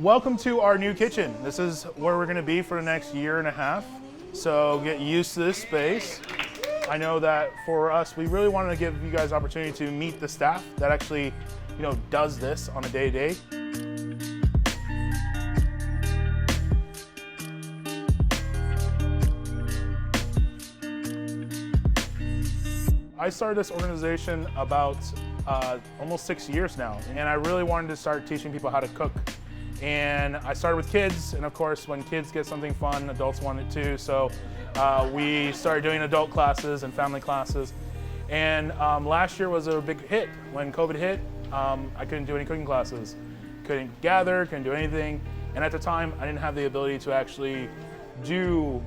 Welcome to our new kitchen. This is where we're going to be for the next year and a half. So get used to this space. I know that for us, we really wanted to give you guys opportunity to meet the staff that actually, does this on a day-to-day. I started this organization about almost 6 years now, and I really wanted to start teaching people how to cook. And I started with kids, and of course, when kids get something fun, adults want it too. So we started doing adult classes and family classes. And last year was a big hit. When COVID hit, I couldn't do any cooking classes. Couldn't gather, couldn't do anything. And at the time, I didn't have the ability to actually do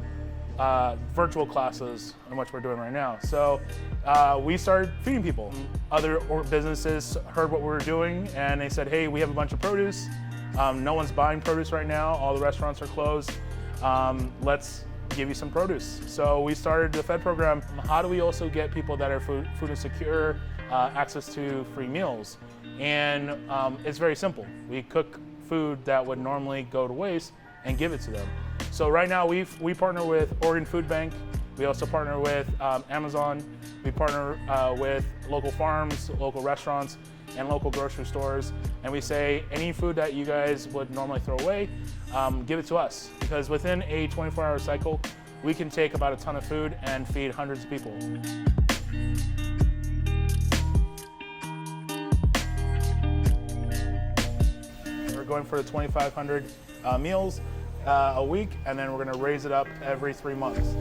virtual classes, which we're doing right now. So we started feeding people. Other businesses heard what we were doing, and they said, hey, we have a bunch of produce. No one's buying produce right now. All the restaurants are closed. Let's give you some produce. So we started the Fed program. How do we also get people that are food insecure access to free meals? And it's very simple. We cook food that would normally go to waste and give it to them. So right now we partner with Oregon Food Bank. We also partner with Amazon. We partner with local farms, local restaurants, and local grocery stores. And we say, any food that you guys would normally throw away, give it to us. Because within a 24-hour cycle, we can take about a ton of food and feed hundreds of people. We're going for the 2,500 meals a week, and then we're gonna raise it up every 3 months.